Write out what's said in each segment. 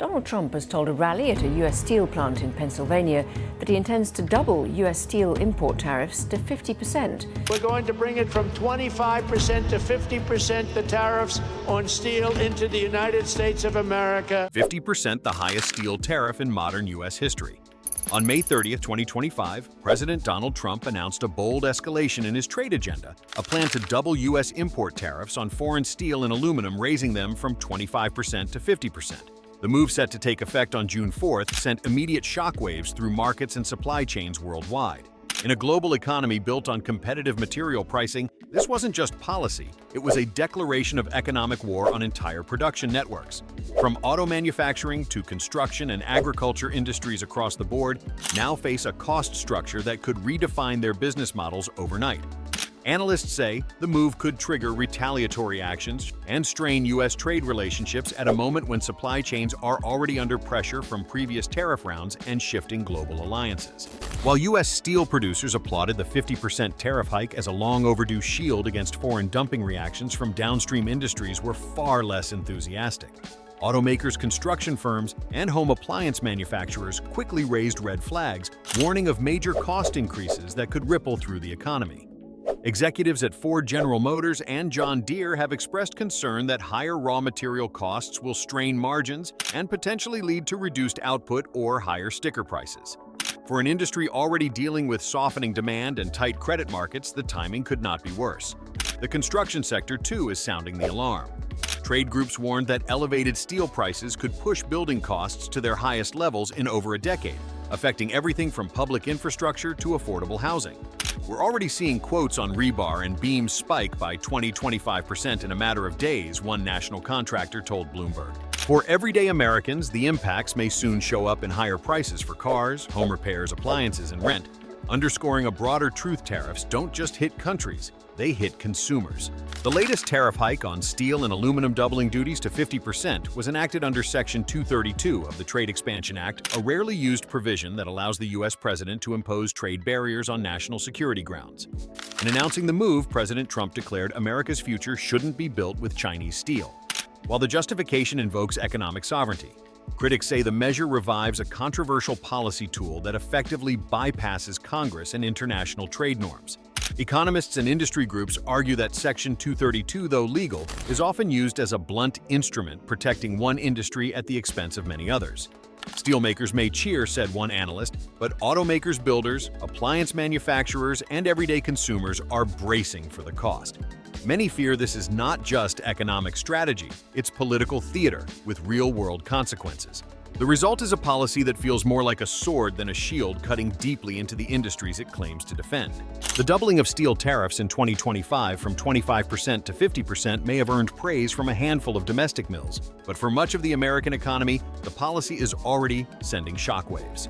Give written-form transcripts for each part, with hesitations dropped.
Donald Trump has told a rally at a U.S. steel plant in Pennsylvania that he intends to double U.S. steel import tariffs to 50%. We're going to bring it from 25% to 50%, the tariffs on steel into the United States of America. 50%, the highest steel tariff in modern U.S. history. On May 30, 2025, President Donald Trump announced a bold escalation in his trade agenda, a plan to double U.S. import tariffs on foreign steel and aluminum, raising them from 25% to 50%. The move, set to take effect on June 4th, sent immediate shockwaves through markets and supply chains worldwide. In a global economy built on competitive material pricing, this wasn't just policy, it was a declaration of economic war on entire production networks. From auto manufacturing to construction and agriculture, industries across the board now face a cost structure that could redefine their business models overnight. Analysts say the move could trigger retaliatory actions and strain U.S. trade relationships at a moment when supply chains are already under pressure from previous tariff rounds and shifting global alliances. While U.S. steel producers applauded the 50% tariff hike as a long overdue shield against foreign dumping, reactions from downstream industries were far less enthusiastic. Automakers, construction firms, and home appliance manufacturers quickly raised red flags, warning of major cost increases that could ripple through the economy. Executives at Ford, General Motors, and John Deere have expressed concern that higher raw material costs will strain margins and potentially lead to reduced output or higher sticker prices. For an industry already dealing with softening demand and tight credit markets, the timing could not be worse. The construction sector, too, is sounding the alarm. Trade groups warned that elevated steel prices could push building costs to their highest levels in over a decade, affecting everything from public infrastructure to affordable housing. We're already seeing quotes on rebar and beams spike by 20–25% in a matter of days, one national contractor told Bloomberg. For everyday Americans, the impacts may soon show up in higher prices for cars, home repairs, appliances, and rent, underscoring a broader truth: tariffs don't just hit countries, they hit consumers. The latest tariff hike on steel and aluminum, doubling duties to 50%, was enacted under Section 232 of the Trade Expansion Act, a rarely used provision that allows the U.S. president to impose trade barriers on national security grounds. In announcing the move, President Trump declared America's future shouldn't be built with Chinese steel. While the justification invokes economic sovereignty, critics say the measure revives a controversial policy tool that effectively bypasses Congress and international trade norms. Economists and industry groups argue that Section 232, though legal, is often used as a blunt instrument, protecting one industry at the expense of many others. Steelmakers may cheer, said one analyst, but automakers, builders, appliance manufacturers, and everyday consumers are bracing for the cost. Many fear this is not just economic strategy, it's political theater with real-world consequences. The result is a policy that feels more like a sword than a shield, cutting deeply into the industries it claims to defend. The doubling of steel tariffs in 2025 from 25% to 50% may have earned praise from a handful of domestic mills, but for much of the American economy, the policy is already sending shockwaves.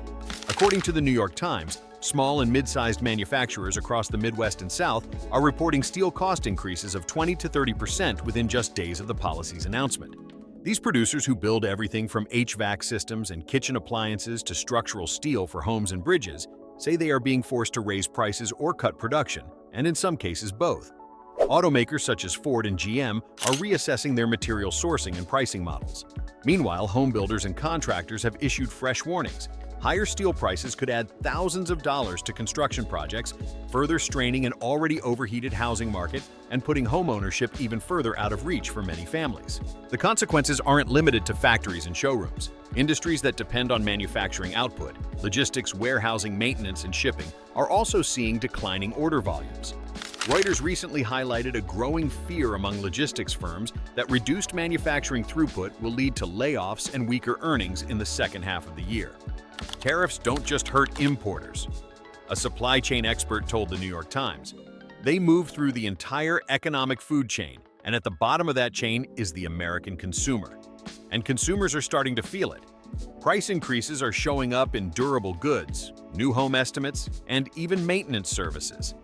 According to the New York Times, small and mid-sized manufacturers across the Midwest and South are reporting steel cost increases of 20 to 30% within just days of the policy's announcement. These producers, who build everything from HVAC systems and kitchen appliances to structural steel for homes and bridges, say they are being forced to raise prices or cut production, and in some cases both. Automakers such as Ford and GM are reassessing their material sourcing and pricing models. Meanwhile, home builders and contractors have issued fresh warnings. Higher steel prices could add thousands of dollars to construction projects, further straining an already overheated housing market and putting homeownership even further out of reach for many families. The consequences aren't limited to factories and showrooms. Industries that depend on manufacturing output, logistics, warehousing, maintenance, and shipping, are also seeing declining order volumes. Reuters recently highlighted a growing fear among logistics firms that reduced manufacturing throughput will lead to layoffs and weaker earnings in the second half of the year. Tariffs don't just hurt importers. A supply chain expert told the New York Times, they move through the entire economic food chain, and at the bottom of that chain is the American consumer. And consumers are starting to feel it. Price increases are showing up in durable goods, new home estimates, and even maintenance services.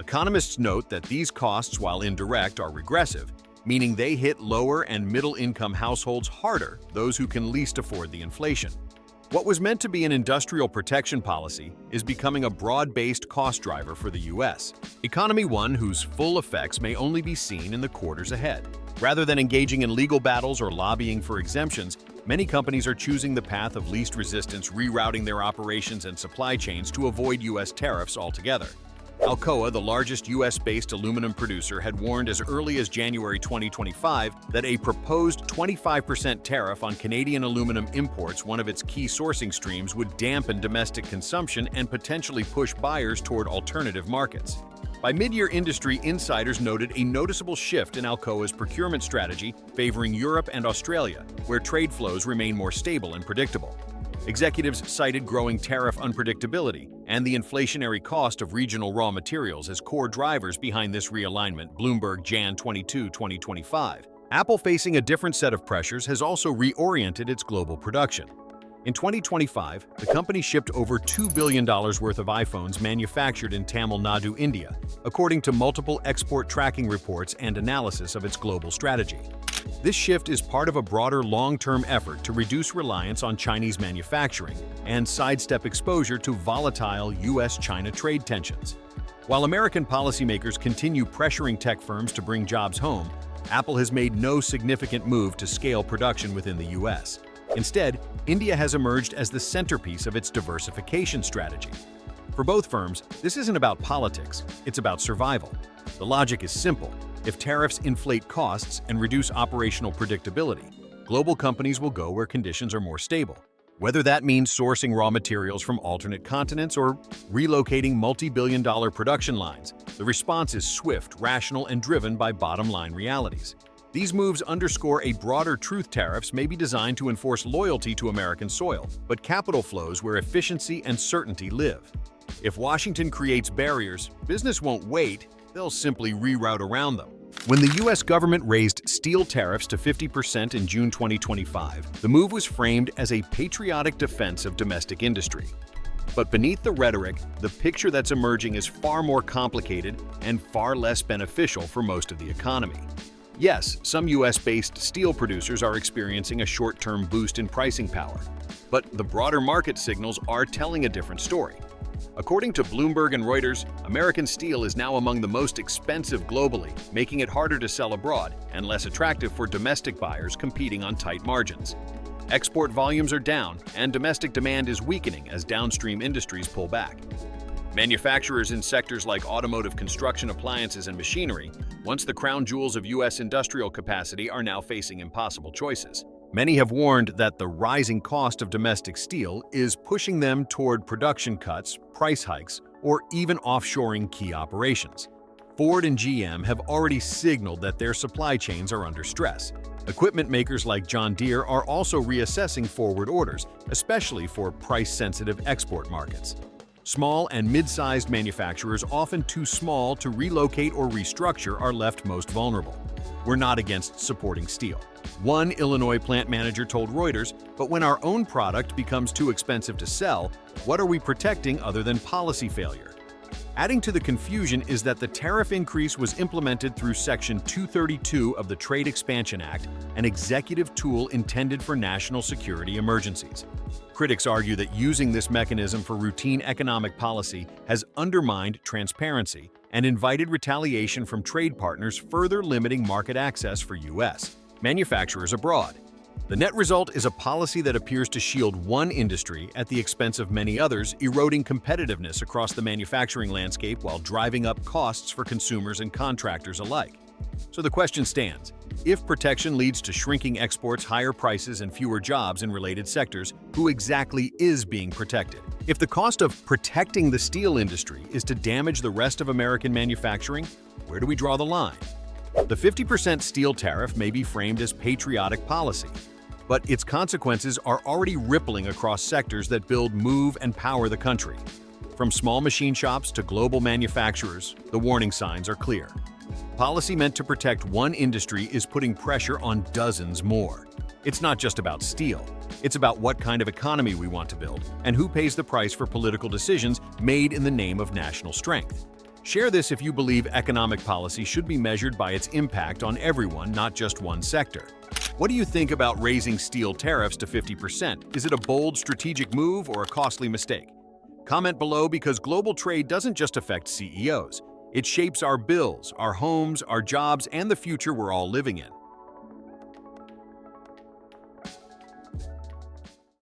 Economists note that these costs, while indirect, are regressive, meaning they hit lower and middle-income households harder, those who can least afford the inflation. What was meant to be an industrial protection policy is becoming a broad-based cost driver for the U.S. economy, one whose full effects may only be seen in the quarters ahead. Rather than engaging in legal battles or lobbying for exemptions, Many companies are choosing the path of least resistance, rerouting their operations and supply chains to avoid U.S. tariffs altogether. Alcoa, the largest U.S.-based aluminum producer, had warned as early as January 2025 that a proposed 25% tariff on Canadian aluminum imports, one of its key sourcing streams, would dampen domestic consumption and potentially push buyers toward alternative markets. By mid-year, industry insiders noted a noticeable shift in Alcoa's procurement strategy, favoring Europe and Australia, where trade flows remain more stable and predictable. Executives cited growing tariff unpredictability and the inflationary cost of regional raw materials as core drivers behind this realignment. Bloomberg, Jan 22, 2025. Apple, facing a different set of pressures, has also reoriented its global production. In 2025, the company shipped over $2 billion worth of iPhones manufactured in Tamil Nadu, India, according to multiple export tracking reports and analysis of its global strategy. This shift is part of a broader long-term effort to reduce reliance on Chinese manufacturing and sidestep exposure to volatile U.S.-China trade tensions. While American policymakers continue pressuring tech firms to bring jobs home, Apple has made no significant move to scale production within the U.S. Instead, India has emerged as the centerpiece of its diversification strategy. For both firms, this isn't about politics, it's about survival. The logic is simple. If tariffs inflate costs and reduce operational predictability, global companies will go where conditions are more stable. Whether that means sourcing raw materials from alternate continents or relocating multi-billion-dollar production lines, the response is swift, rational, and driven by bottom-line realities. These moves underscore a broader truth: tariffs may be designed to enforce loyalty to American soil, but capital flows where efficiency and certainty live. If Washington creates barriers, business won't wait, they'll simply reroute around them. When the U.S. government raised steel tariffs to 50% in June 2025, the move was framed as a patriotic defense of domestic industry. But beneath the rhetoric, the picture that's emerging is far more complicated and far less beneficial for most of the economy. Yes, some U.S.-based steel producers are experiencing a short-term boost in pricing power, but the broader market signals are telling a different story. According to Bloomberg and Reuters, American steel is now among the most expensive globally, making it harder to sell abroad and less attractive for domestic buyers competing on tight margins. Export volumes are down, and domestic demand is weakening as downstream industries pull back. Manufacturers in sectors like automotive, construction, appliances, and machinery, once the crown jewels of U.S. industrial capacity, are now facing impossible choices. Many have warned that the rising cost of domestic steel is pushing them toward production cuts, price hikes, or even offshoring key operations. Ford and GM have already signaled that their supply chains are under stress. Equipment makers like John Deere are also reassessing forward orders, especially for price-sensitive export markets. Small and mid-sized manufacturers, often too small to relocate or restructure, are left most vulnerable. We're not against supporting steel. One Illinois plant manager told Reuters, but when our own product becomes too expensive to sell, what are we protecting other than policy failure? Adding to the confusion is that the tariff increase was implemented through Section 232 of the Trade Expansion Act, an executive tool intended for national security emergencies. Critics argue that using this mechanism for routine economic policy has undermined transparency and invited retaliation from trade partners, further limiting market access for U.S. manufacturers abroad. The net result is a policy that appears to shield one industry at the expense of many others, eroding competitiveness across the manufacturing landscape while driving up costs for consumers and contractors alike. So the question stands: if protection leads to shrinking exports, higher prices, and fewer jobs in related sectors, who exactly is being protected? If the cost of protecting the steel industry is to damage the rest of American manufacturing, where do we draw the line? The 50% steel tariff may be framed as patriotic policy, but its consequences are already rippling across sectors that build, move, and power the country. From small machine shops to global manufacturers, the warning signs are clear. Policy meant to protect one industry is putting pressure on dozens more. It's not just about steel. It's about what kind of economy we want to build and who pays the price for political decisions made in the name of national strength. Share this if you believe economic policy should be measured by its impact on everyone, not just one sector. What do you think about raising steel tariffs to 50%? Is it a bold strategic move or a costly mistake? Comment below, because global trade doesn't just affect CEOs. It shapes our bills, our homes, our jobs, and the future we're all living in.